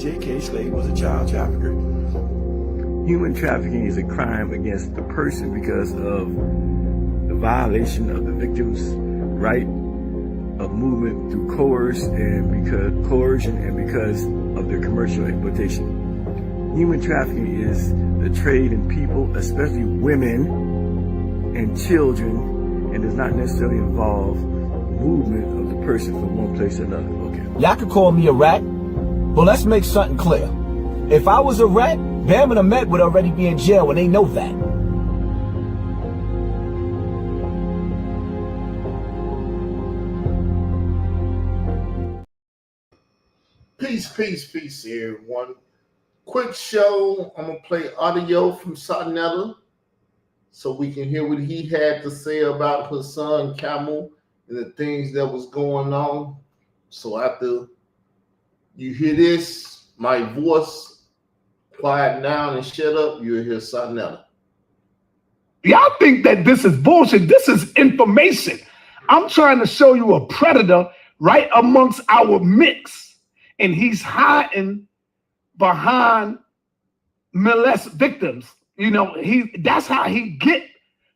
J.K. Slade was a child trafficker. Human trafficking is a crime against the person because of the violation of the victim's right of movement through coercion and because of their commercial exploitation. Human trafficking is the trade in people, especially women and children, and does not necessarily involve movement of the person from one place to another. Okay. Y'all could call me a rat, but let's make something clear. If I was a rat, Bam and Ahmed would already be in jail, and they know that. Peace, everyone. Quick show. I'm going to play audio from Sarnetta so we can hear what he had to say about his son, Camel, and the things that was going on. So after you hear this, my voice, quiet down and shut up, you'll hear Sarnetta. Y'all think that this is bullshit. This is information. I'm trying to show you a predator right amongst our mix. And he's hiding behind molest victims. You know, that's how he get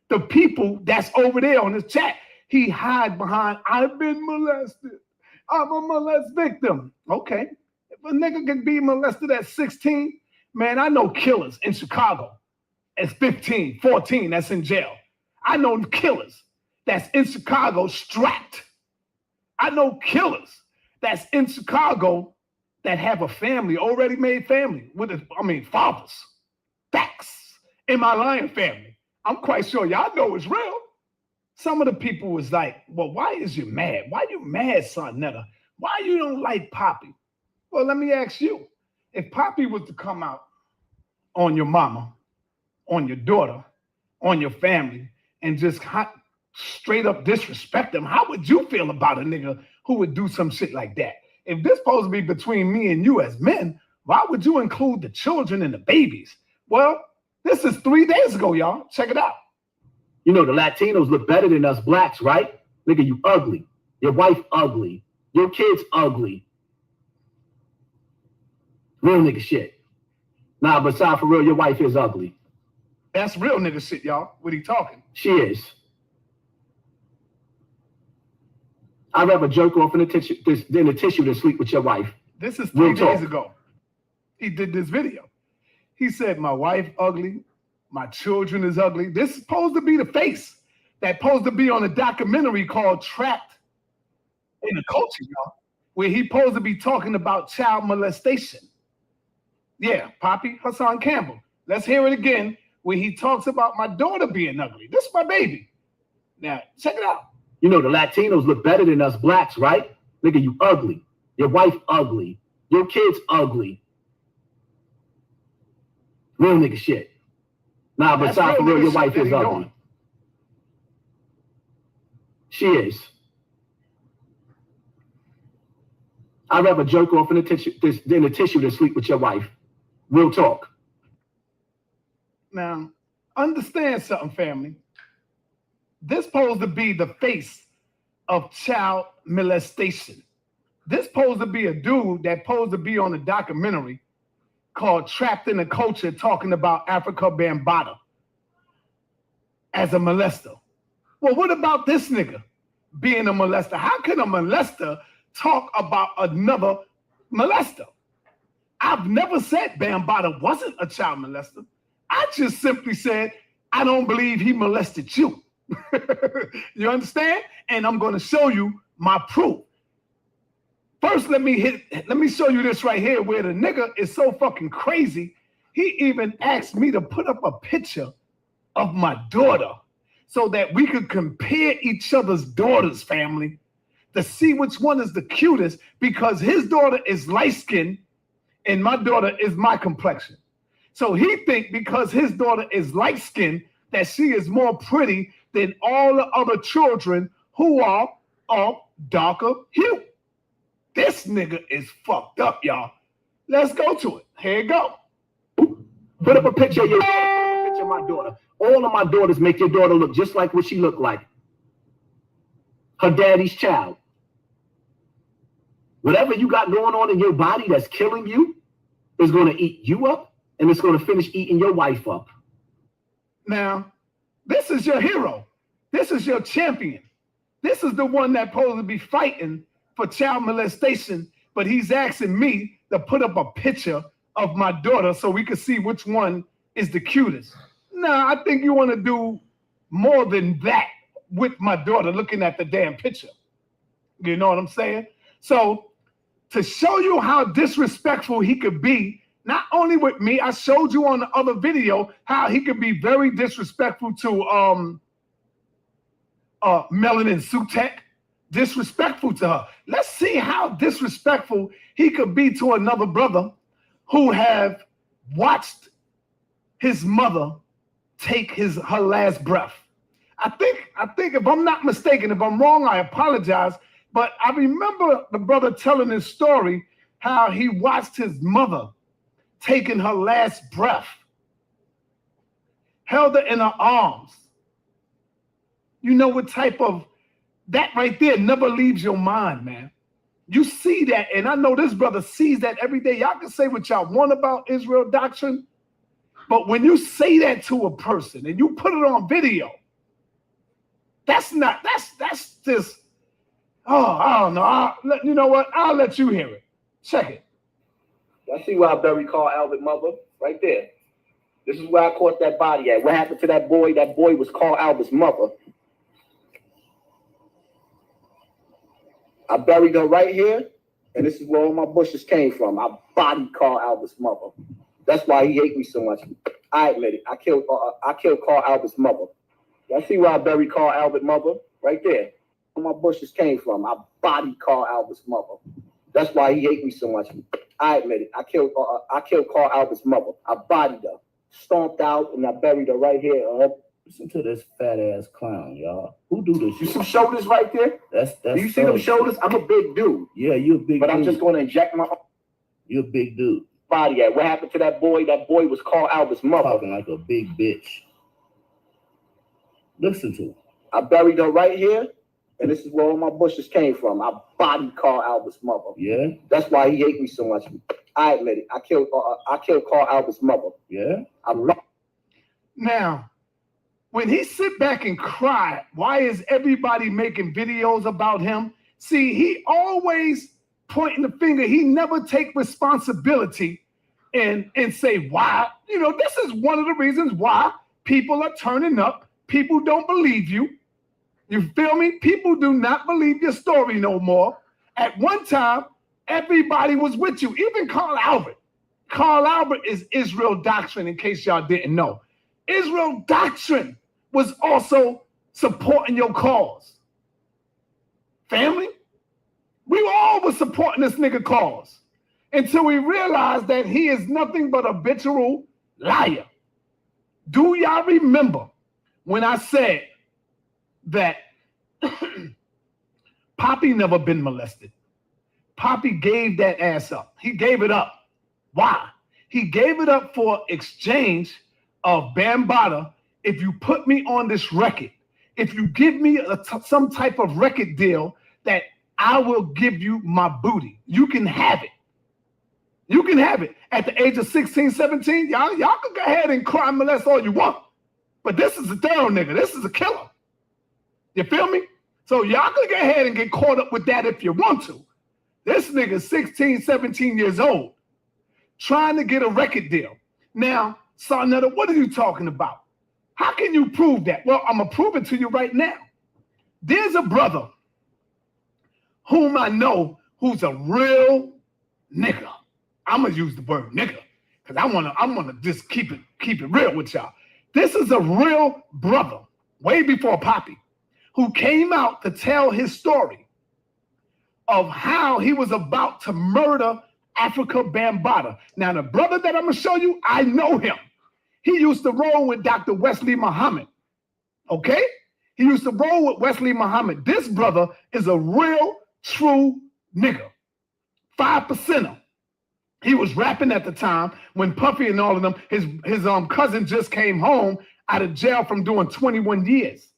the people that's over there on his chat. He hide behind, I've been molested. I'm a molest victim. Okay. If a nigga can be molested at 16, man, I know killers in Chicago at 15, 14, that's in jail. I know killers that's in Chicago strapped. I know killers that's in Chicago that have a family, already made family, fathers. Facts. In my Lion family. I'm quite sure y'all know it's real. Some of the people was like, well, why is you mad? Why you mad, Sarnetta? Why you don't like Poppy? Well, let me ask you. If Poppy was to come out on your mama, on your daughter, on your family, and just straight up disrespect them, how would you feel about a nigga who would do some shit like that? If this supposed to be between me and you as men, why would you include the children and the babies? Well, this is 3 days ago, y'all. Check it out. You know, the Latinos look better than us blacks, right? Nigga, you ugly. Your wife ugly. Your kids ugly. Real nigga shit. Nah, but for real, your wife is ugly. That's real nigga shit, y'all. What he talking? She is. I'd rather jerk off in the tissue than sleep with your wife. This is 3 days ago. He did this video. He said, my wife ugly. My children is ugly. This is supposed to be the face that's supposed to be on a documentary called Trapped in the Culture, y'all, where he supposed to be talking about child molestation. Yeah, Poppy Hassan Campbell. Let's hear it again where he talks about my daughter being ugly. This is my baby. Now, check it out. You know, the Latinos look better than us blacks, right? Nigga, you ugly. Your wife ugly. Your kids ugly. Real nigga shit. Nah, but for real, your wife is ugly. She is. I'd rather jerk off in the tissue than sleep with your wife. Real talk. Now, understand something, family. This supposed to be the face of child molestation. This supposed to be a dude that supposed to be on a documentary called Trapped in the Culture talking about Africa Bambaataa as a molester. Well, what about this nigga being a molester? How can a molester talk about another molester? I've never said Bambaataa wasn't a child molester. I just simply said, I don't believe he molested you. You understand? And I'm going to show you my proof. First, let me show you this right here where the nigga is so fucking crazy. He even asked me to put up a picture of my daughter so that we could compare each other's daughters, family, to see which one is the cutest, because his daughter is light-skinned and my daughter is my complexion. So he think because his daughter is light-skinned that she is more pretty than all the other children who are of darker hue. This nigga is fucked up, y'all. Let's go to it. Here you go. Put up a picture of my daughter. All of my daughters make your daughter look just like what she looked like. Her daddy's child. Whatever you got going on in your body that's killing you, is going to eat you up, and it's going to finish eating your wife up. Now, this is your hero. This is your champion. This is the one that's supposed to be fighting for child molestation, but he's asking me to put up a picture of my daughter so we can see which one is the cutest. No, I think you want to do more than that with my daughter looking at the damn picture. You know what I'm saying? So to show you how disrespectful he could be, not only with me, I showed you on the other video how he could be very disrespectful to Melanin Sutek, disrespectful to her. Let's see how disrespectful he could be to another brother who have watched his mother take her last breath. I think if I'm not mistaken, if I'm wrong, I apologize. But I remember the brother telling his story, how he watched his mother taking her last breath, held her in her arms. You know what type of, that right there never leaves your mind, man. You see that, and I know this brother sees that every day. Y'all can say what y'all want about Israel doctrine, but when you say that to a person and you put it on video, that's just, oh, I don't know. You know what? I'll let you hear it. Check it. I see where I buried Carl Albert mother, right there. This is where I caught that body at. What happened to that boy? That boy was Carl Albert's mother. I buried her right here, and this is where all my bushes came from. I bodied Carl Albert's mother. That's why he hates me so much. I admit it. I killed Carl Albert's mother. I see where I buried Carl Albert mother, right there. Where my bushes came from. I bodied Carl Albert's mother. That's why he hates me so much. I admit it. I killed Carl Albert's mother. I bodied her, stomped out, and I buried her right here. Listen to this fat ass clown, y'all. Who do this? You see some shoulders right there? That's Do you see them shoulders? I'm a big dude. Yeah, you a big But dude. I'm just going to inject my You a big dude. body at. What happened to that boy? That boy was Carl Albert's mother. Talking like a big bitch. Listen to him. I buried her right here, and this is where all my bushes came from. I bodied Carl Albert's mother. Yeah, That's why he hates me so much. I admit it. I killed Carl Albert's mother. yeah. Now, when he sit back and cry, why is everybody making videos about him? See, he always pointing the finger. He never take responsibility and say why. You know, this is one of the reasons why people are turning up. People don't believe you. You feel me? People do not believe your story no more. At one time, everybody was with you, even Carl Albert. Carl Albert is Israel Doctrine, in case y'all didn't know. Israel Doctrine was also supporting your cause. Family, we all were supporting this nigga cause until we realized that he is nothing but a habitual liar. Do y'all remember when I said that Poppy never been molested? Poppy gave that ass up. He gave it up. Why? He gave it up for exchange of Bambaataa. If you put me on this record, if you give me some type of record deal, that I will give you my booty. You can have it. You can have it. At the age of 16, 17, y'all can go ahead and cry and molest all you want. But this is a thorough nigga. This is a killer. You feel me? So y'all can go ahead and get caught up with that if you want to. This nigga 16, 17 years old, trying to get a record deal. Now, Sarnetta, what are you talking about? How can you prove that? Well, I'm going to prove it to you right now. There's a brother whom I know who's a real nigga. I'm going to use the word nigga because I want to just keep it real with y'all. This is a real brother, way before Poppy, who came out to tell his story of how he was about to murder Afrika Bambaataa. Now, the brother that I'm going to show you, I know him. He used to roll with Dr. Wesley Muhammad, okay? He used to roll with Wesley Muhammad. This brother is a real, true nigga, 5%er. He was rapping at the time when Puffy and all of them, his cousin just came home out of jail from doing 21 years.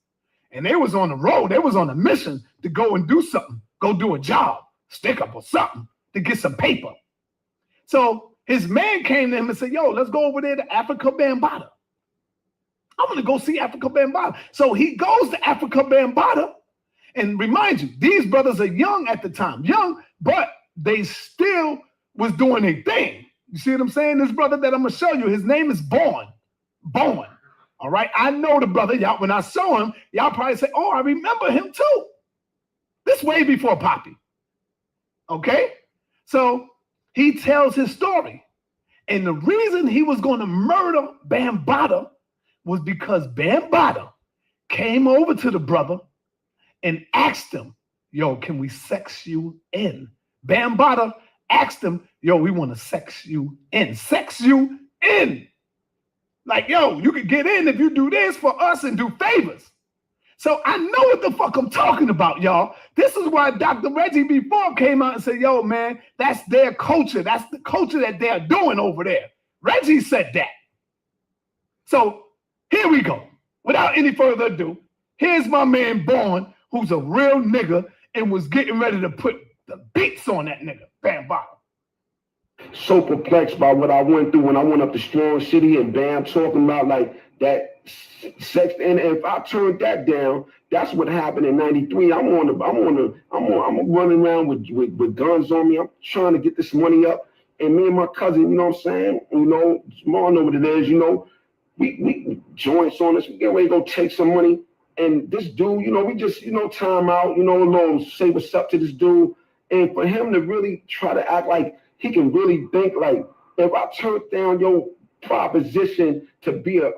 And they was on the road. They was on a mission to go and do something, go do a job, stick up or something to get some paper. So his man came to him and said, yo, let's go over there to Africa Bambaataa. I'm going to go see Africa Bambaataa. So he goes to Africa Bambaataa. And remind you, these brothers are young at the time. Young, but they still was doing a thing. You see what I'm saying? This brother that I'm going to show you, his name is Born. Born. All right? I know the brother. Y'all, when I saw him, y'all probably say, oh, I remember him too. This way before Poppy. Okay? So he tells his story. And the reason he was going to murder Bambaataa was because Bambaataa came over to the brother and asked him, yo, can we sex you in? Bambaataa asked him, yo, we want to sex you in. Sex you in. Like, yo, you can get in if you do this for us and do favors. So I know what the fuck I'm talking about, y'all. This is why Dr. Reggie before came out and said, yo, man, that's their culture. That's the culture that they're doing over there. Reggie said that. So here we go. Without any further ado, here's my man Born, who's a real nigga and was getting ready to put the beats on that nigga, Bambaataa. So perplexed by what I went through when I went up to Strong City and Bam talking about like that sex. And if I turned that down, that's what happened in '93. I'm running around with guns on me. I'm trying to get this money up. And me and my cousin, you know what I'm saying? You know, Jamal know what it is, you know. We joints on us, we get ready to go take some money. And this dude, you know, we just, you know, time out, you know, a little say what's up to this dude. And for him to really try to act like he can really think like, if I turn down your proposition to be a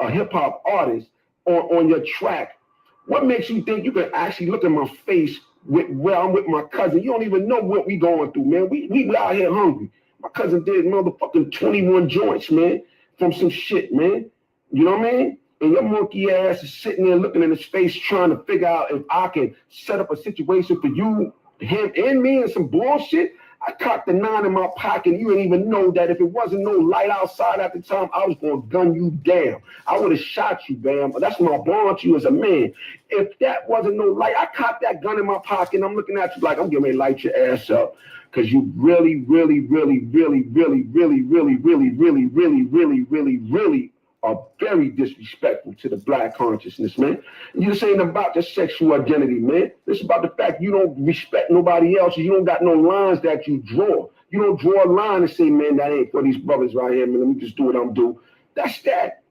hip hop artist on your track, what makes you think you can actually look in my face where I'm with my cousin? You don't even know what we going through, man. We out here hungry. My cousin did motherfucking 21 joints, man, from some shit, man. You know what I mean? And your monkey ass is sitting there looking in his face trying to figure out if I can set up a situation for you, him, and me and some bullshit. I cocked the 9 in my pocket. You didn't even know that if it wasn't no light outside at the time, I was going to gun you down. I would have shot you, Bam. But that's my bond to you as a man. If that wasn't no light, I cocked that gun in my pocket and I'm looking at you like I'm getting ready to light your ass up. Because you really are very disrespectful to the black consciousness, man. This ain't about your sexual identity, man. It's about the fact you don't respect nobody else. You don't got no lines that you draw. You don't draw a line and say, man, that ain't for these brothers right here, man. Let me just do what I'm doing. That's that.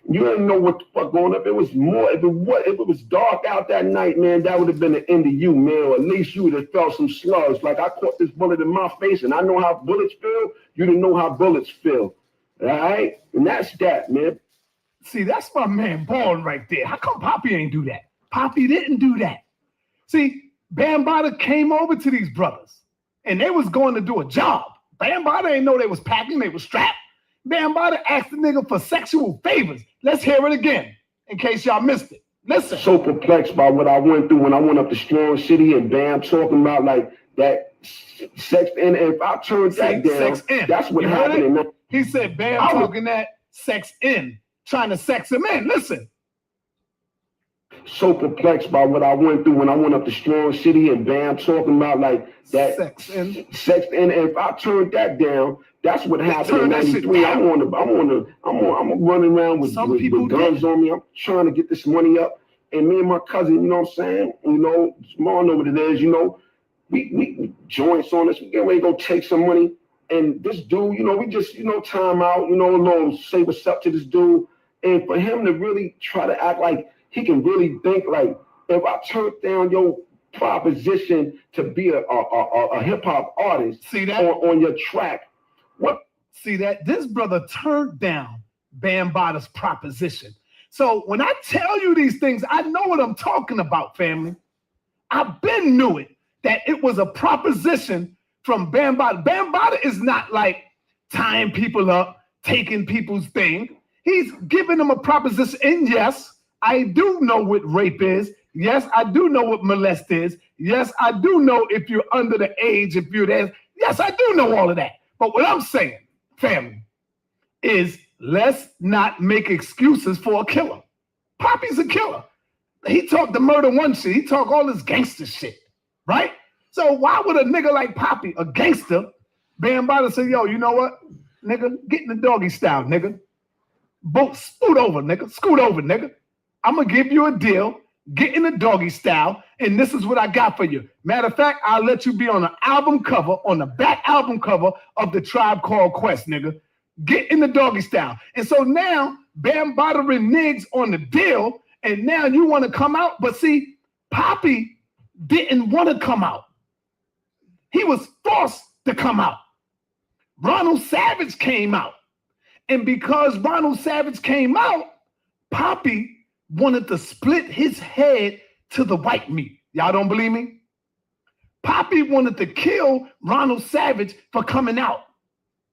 You didn't know what the fuck going up. If it was dark out that night, man, that would have been the end of you, man. Or at least you would have felt some slugs. Like I caught this bullet in my face and I know how bullets feel. You didn't know how bullets feel. All right? And that's that, man. See, that's my man Born right there. How come Poppy ain't do that? Poppy didn't do that. See, Bambaataa came over to these brothers and they was going to do a job. Bambaataa ain't know they was packing, they was strapped. Bambaataa asked the nigga for sexual favors. Let's hear it again in case y'all missed it. Listen. So perplexed by what I went through when I went up to Strong City and Bam talking about like that sex. And if I turned that down, sex in. That's what happened. He said Bam talking that sex in, trying to sex him in. Listen. So perplexed by what I went through when I went up to Strong City and Bam talking about like that sex in. And if I turned that down, that's what happened in '93. I'm running around with guns on me. I'm trying to get this money up. And me and my cousin, you know what I'm saying? You know, Jamal know what it is, you know. We joints on us. We get ready to go take some money. And this dude, you know, we just, you know, time out, you know, a little say what's up to this dude. And for him to really try to act like he can really think like, if I turn down your proposition to be a hip hop artist, see that on your track, what? See that this brother turned down Bambaataa's proposition. So when I tell you these things, I know what I'm talking about, family. I've been knew it, that it was a proposition from Bambaataa. Bambaataa is not like tying people up, taking people's thing. He's giving them a proposition. And yes, I do know what rape is. Yes, I do know what molest is. Yes, I do know if you're under the age, if you're there. Yes, I do know all of that. But what I'm saying, family, is let's not make excuses for a killer. Poppy's a killer. He talked the murder one shit. He talked all this gangster shit, right? So why would a nigga like Poppy, a gangster, Bam Bada said, yo, you know what, nigga? Get in the doggy style, nigga. Scoot over, nigga. Scoot over, nigga. I'm going to give you a deal. Get in the doggy style, and this is what I got for you. Matter of fact, I'll let you be on the album cover, on the back album cover of the Tribe Called Quest, nigga. Get in the doggy style. And so now, Bam Bada reneges on the deal, and now you want to come out. But see, Poppy didn't want to come out. He was forced to come out. Ronald Savage came out. And because Ronald Savage came out, Poppy wanted to split his head to the white meat. Y'all don't believe me? Poppy wanted to kill Ronald Savage for coming out.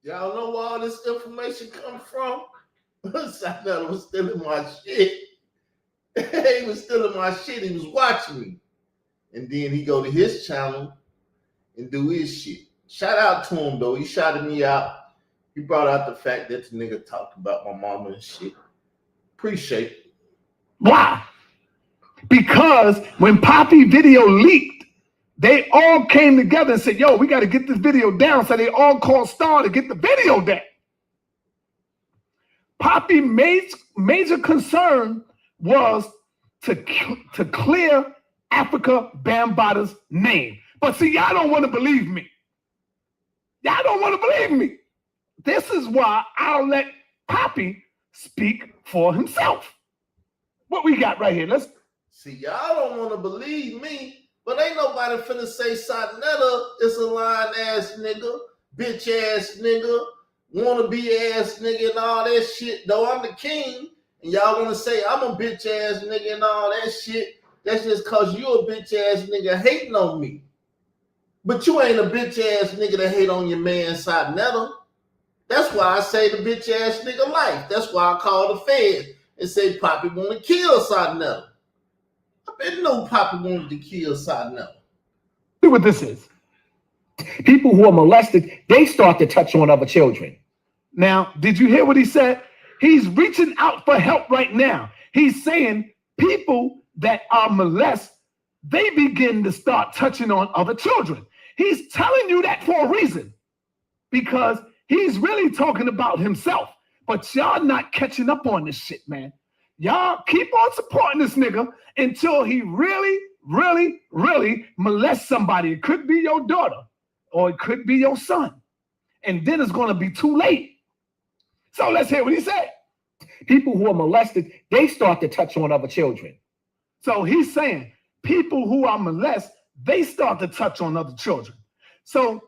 Y'all know where all this information come from? Seinetta was stealing my shit. He was stealing my shit. He was watching me. And then he go to his channel and do his shit. Shout out to him, though. He shouted me out. He brought out the fact that the nigga talked about my mama and shit. Appreciate it. Why? Because when Poppy video leaked, they all came together and said, yo, we got to get this video down. So they all called Star to get the video down. Poppy's major concern was to clear Africa Bambaata's name. But see, y'all don't want to believe me. Y'all don't want to believe me. This is why I'll let Poppy speak for himself. What we got right here? Let's see. Y'all don't want to believe me, but ain't nobody finna say Seinetta is a lying ass nigga, bitch ass nigga, wannabe ass nigga, and all that shit. Though I'm the king, and y'all want to say I'm a bitch ass nigga and all that shit. That's just cause you a bitch ass nigga hating on me. But you ain't a bitch ass nigga to hate on your man Seinetta. That's why I say the bitch ass nigga life. That's why I call the feds and say Poppy want to kill Seinetta. I bet no Poppy wanted to kill Seinetta. see what this is. People who are molested, they start to touch on other children. Now, did you hear what he said? He's reaching out for help right now. He's saying people that are molested, they begin to start touching on other children. He's telling you that for a reason, because he's really talking about himself. But y'all not catching up on this shit, man. Y'all keep on supporting this nigga until he really, really, really molests somebody. It could be your daughter or it could be your son. And then it's going to be too late. So let's hear what he said. People who are molested, they start to touch on other children. So he's saying people who are molested, they start to touch on other children. So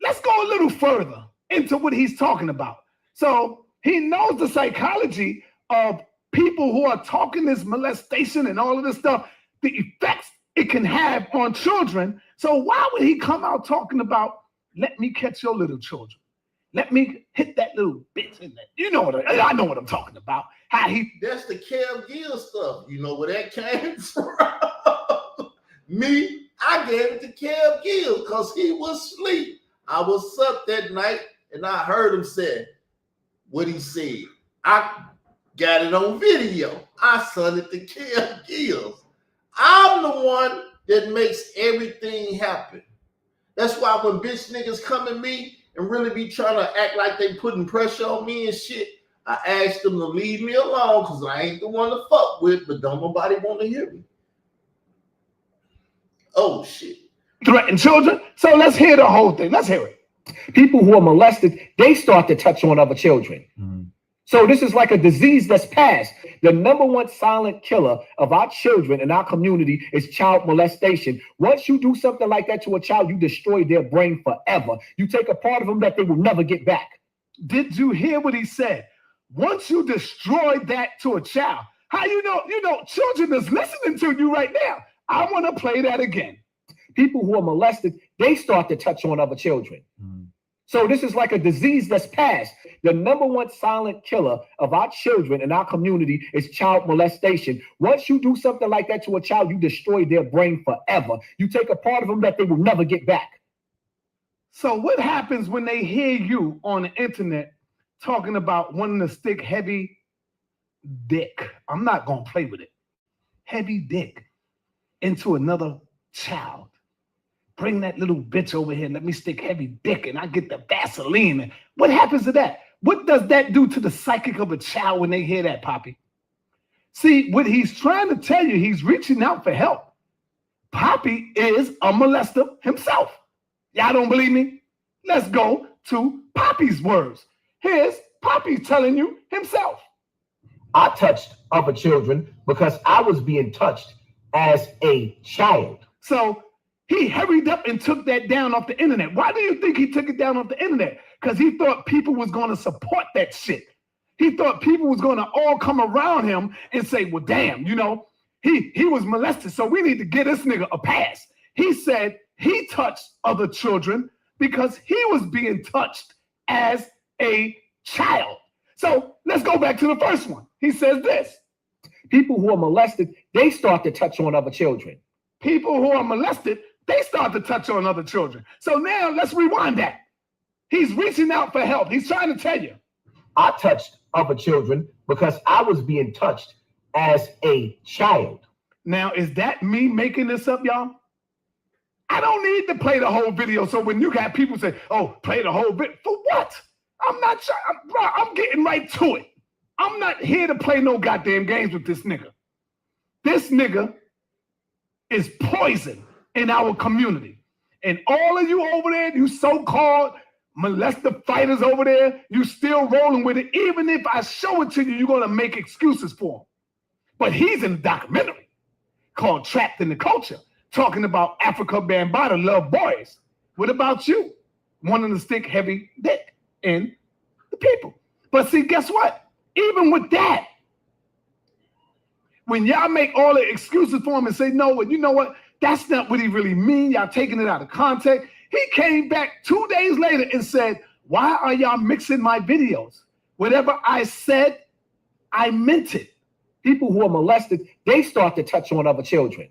let's go a little further into what he's talking about. So he knows the psychology of people who are talking this molestation and all of this stuff, the effects it can have on children. So why would he come out talking about, let me catch your little children? Let me hit that little bitch in there. You know what I know what I'm talking about. How he That's the Kev Gill stuff. You know where that came from? Me, I gave it to Kev Gill because he was asleep. I was up that night and I heard him say what he said. I got it on video. I sent it to Kev Gill. I'm the one that makes everything happen. That's why when bitch niggas come at me and really be trying to act like they putting pressure on me and shit, I ask them to leave me alone because I ain't the one to fuck with, but don't nobody want to hear me. Oh, shit. threaten children. So let's hear the whole thing. Let's hear it. People who are molested, they start to touch on other children. So this is like a disease that's passed. The number one silent killer of our children in our community is child molestation. Once you do something like that to a child, you destroy their brain forever. You take a part of them that they will never get back. Did you hear what he said? Once you destroy that to a child, how you know children is listening to you right now. I want to play that again. People who are molested, they start to touch on other children. So this is like a disease that's passed. The number one silent killer of our children in our community is child molestation. Once you do something like that to a child, you destroy their brain forever. You take a part of them that they will never get back. So what happens when they hear you on the internet talking about wanting to stick heavy dick? I'm not going to play with it. Heavy dick into another child. bring that little bitch over here. Let me stick heavy dick and I get the Vaseline. And what happens to that? What does that do to the psychic of a child when they hear that, Poppy? See, what he's trying to tell you, he's reaching out for help. Poppy is a molester himself. Y'all don't believe me? Let's go to Poppy's words. Here's Poppy telling you himself. I touched other children because I was being touched as a child. So he hurried up and took that down off the internet. Why do you think he took it down off the internet? Because he thought people was going to support that shit. He thought people was going to all come around him and say, well, damn, you know, he was molested, so we need to get this nigga a pass. He said he touched other children because he was being touched as a child. So let's go back to the first one. He says this. People who are molested, they start to touch on other children. People who are molested, they start to touch on other children. So now let's rewind that. He's reaching out for help. He's trying to tell you. I touched other children because I was being touched as a child. Now, is that me making this up, y'all? I don't need to play the whole video. So when you got people say, oh, play the whole video, for what? I'm not sure. I'm getting right to it. I'm not here to play no goddamn games with this nigga. This nigga is poison in our community. And all of you over there, you so-called molester fighters over there, you still rolling with it. Even if I show it to you, you're going to make excuses for him. But he's in a documentary called Trapped in the Culture, talking about Africa Bambaataa love boys. What about you? Wanting to stick heavy dick in the people. But see, guess what? Even with that, when y'all make all the excuses for him and say, no, you know what? That's not what he really mean. Y'all taking it out of context. He came back 2 days later and said, why are y'all mixing my videos? Whatever I said, I meant it. People who are molested, they start to touch on other children.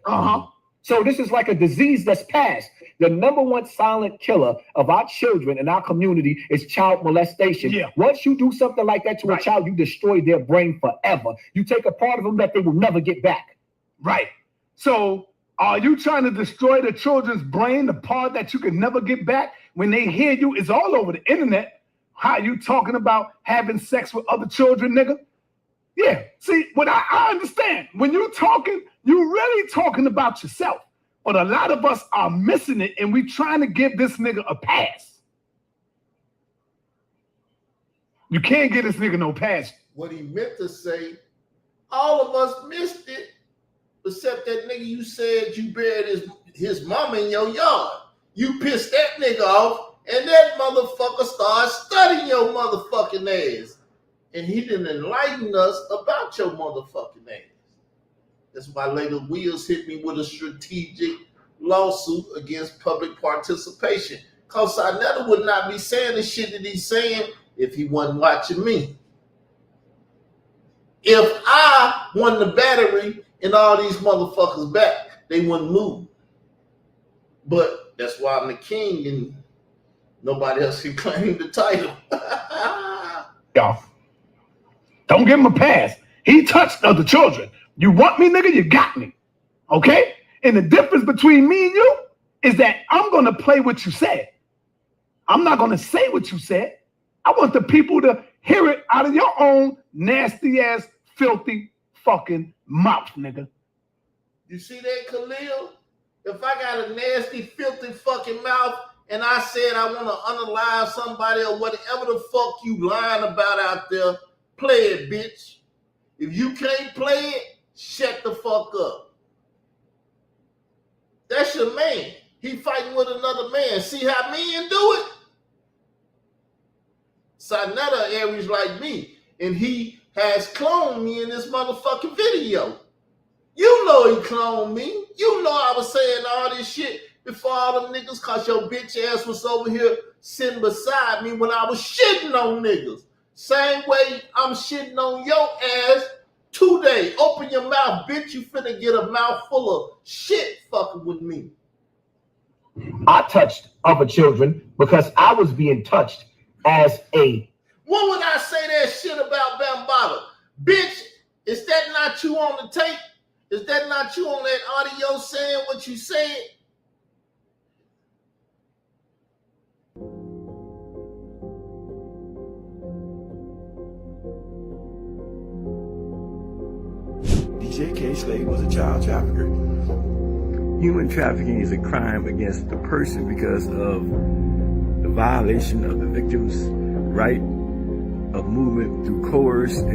So this is like a disease that's passed. The number one silent killer of our children in our community is child molestation. Yeah. Once you do something like that to Right. a child, you destroy their brain forever. You take a part of them that they will never get back. Right. So are you trying to destroy the children's brain, the part that you can never get back? When they hear you, it's all over the internet. How you talking about having sex with other children, nigga? Yeah. See, what I understand. When you talking, you really talking about yourself. But a lot of us are missing it, and we trying to give this nigga a pass. You can't get this nigga no pass. What he meant to say, all of us missed it, except that nigga you said you buried his mama in your yard. You pissed that nigga off, and that motherfucker started studying your motherfucking ass. And he didn't enlighten us about your motherfucking ass. That's why later Wheels hit me with a strategic lawsuit against public participation. Cause Sarnetta would not be saying the shit that he's saying if he wasn't watching me. If I won the battery and all these motherfuckers back, they wouldn't move. But that's why I'm the king and nobody else can claim the title. Y'all, don't give him a pass. He touched other children. You want me, nigga? You got me. Okay? And the difference between me and you is that I'm going to play what you said. I'm not going to say what you said. I want the people to hear it out of your own nasty ass, filthy fucking mouth, nigga. You see that, Khalil? If I got a nasty, filthy fucking mouth and I said I want to unalive somebody or whatever the fuck you lying about out there, play it, bitch. If you can't play it, shut the fuck up. That's your man. He fighting with another man. See how men do it? Sarnetta Aries like me, and he has cloned me in this motherfucking video. You know he cloned me. You know I was saying all this shit before all them niggas, cause your bitch ass was over here sitting beside me when I was shitting on niggas. Same way I'm shitting on your ass today. Open your mouth, bitch. You finna get a mouthful of shit fucking with me. I touched other children because I was being touched as a. When would I say that shit about Bambaataa? Bitch, is that not you on the tape? Is that not you on that audio saying what you said? DJ K. Slade was a child trafficker. Human trafficking is a crime against the person because of the violation of the victim's right of movement through coercion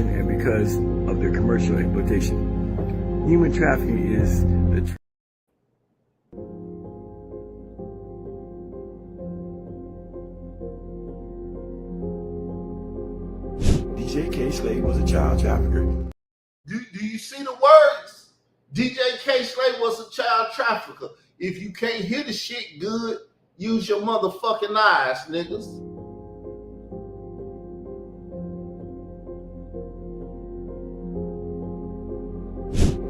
and because of their commercial exploitation. Human trafficking is the DJ K. Slade was a child trafficker. Do you see the words? DJ K. Slade was a child trafficker. If you can't hear the shit good, use your motherfucking eyes, niggas.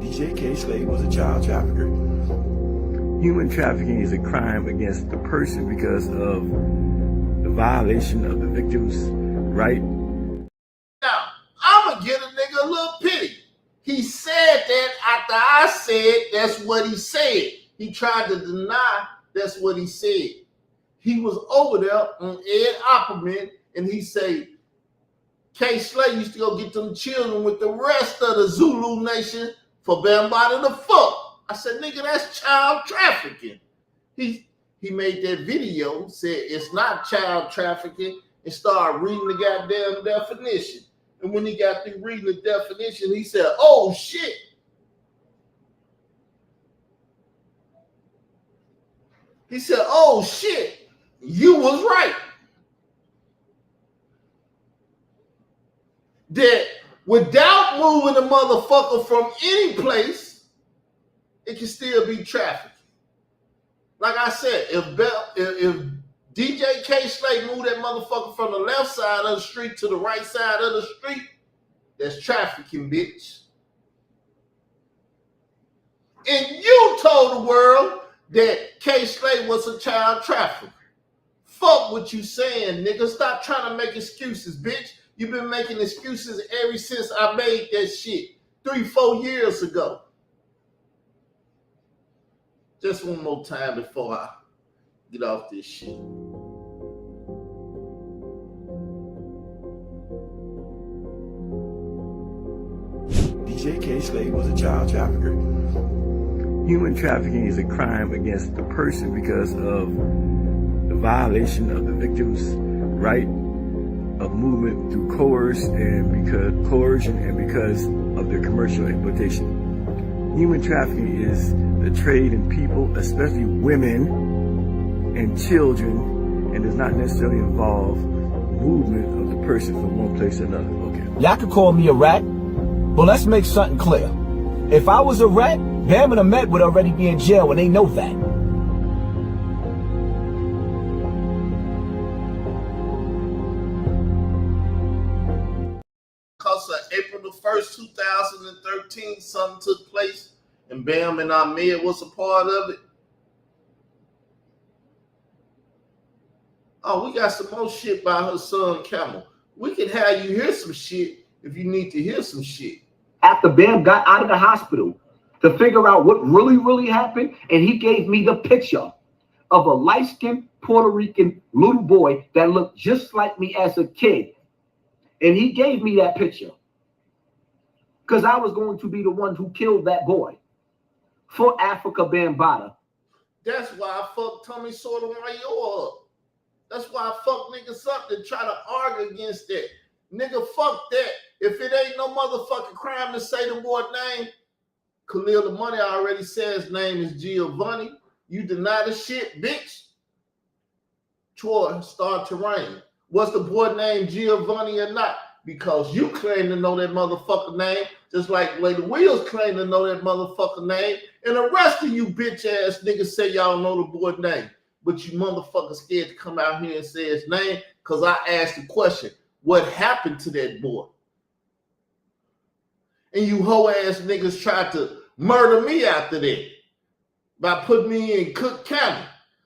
DJ K. Slade was a child trafficker. Human trafficking is a crime against the person because of the violation of the victim's right. Now, I'ma get a nigga a little pity. He said that after I said that's what he said. He tried to deny that's what he said. He was over there on Ed Opperman and he said, K. Slade used to go get them children with the rest of the Zulu Nation for Bambaataa the fuck. I said, nigga, that's child trafficking. He made that video, said it's not child trafficking, and started reading the goddamn definition. And when he got through reading the definition, he said, oh shit. He said, oh shit, you was right. That without moving a motherfucker from any place, it can still be trafficking. Like I said, if DJ K. Slade moved that motherfucker from the left side of the street to the right side of the street, that's trafficking, bitch. And you told the world that K. Slade was a child trafficker. Fuck what you saying, nigga. Stop trying to make excuses, bitch. You've been making excuses ever since I made that shit 3-4 years ago. Just one more time before I get off this shit. DJ K. Slade was a child trafficker. Human trafficking is a crime against the person because of the violation of the victim's right of movement through coercion and because of their commercial exploitation. Human trafficking is the trade in people, especially women and children, and does not necessarily involve movement of the person from one place to another. Okay. Y'all could call me a rat, but let's make something clear. If I was a rat, Bam and Ahmed would already be in jail, and they know that. Because of April the 1st, 2013, something took place, and Bam and Ahmed was a part of it. Oh, we got some more shit by her son, Camel. We can have you hear some shit if you need to hear some shit. After Bam got out of the hospital to figure out what really happened, and he gave me the picture of a light-skinned Puerto Rican little boy that looked just like me as a kid. And he gave me that picture because I was going to be the one who killed that boy for Africa Bambaataa. That's why I fucked Tommy Sotomayor up. That's why I fuck niggas up to try to argue against that. Nigga, fuck that. If it ain't no motherfucking crime to say the boy's name, Khalil the Money already said his name is Giovanni. You deny the shit, bitch. Troy start to rain. Was the boy named Giovanni or not? Because you claim to know that motherfucker name, just like Lady Wheels claim to know that motherfucker name, and the rest of you bitch ass niggas say y'all know the boy's name. But you motherfuckers scared to come out here and say his name because I asked the question, what happened to that boy? And you hoe ass niggas tried to murder me after that by putting me in Cook County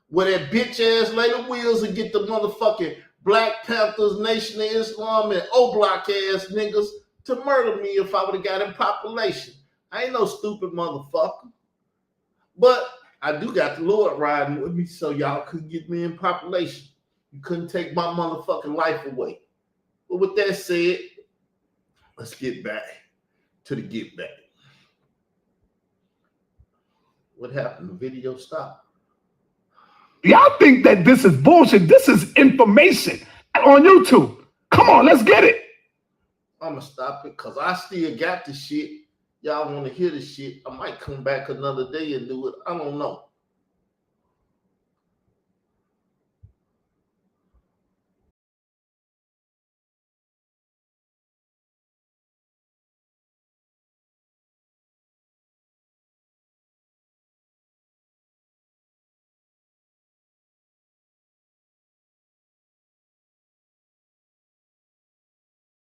where that bitch ass Lady Wheels and get the motherfucking Black Panthers, Nation of Islam, and O-Block ass niggas to murder me if I would have got in population. I ain't no stupid motherfucker. But I do got the Lord riding with me so y'all couldn't get me in population. You couldn't take my motherfucking life away. But with that said, let's get back to the get back. What happened? The video stopped. Y'all think that this is bullshit. This is information on YouTube. Come on, let's get it. I'm gonna stop it because I still got the shit. Y'all want to hear the shit? I might come back another day and do it. I don't know.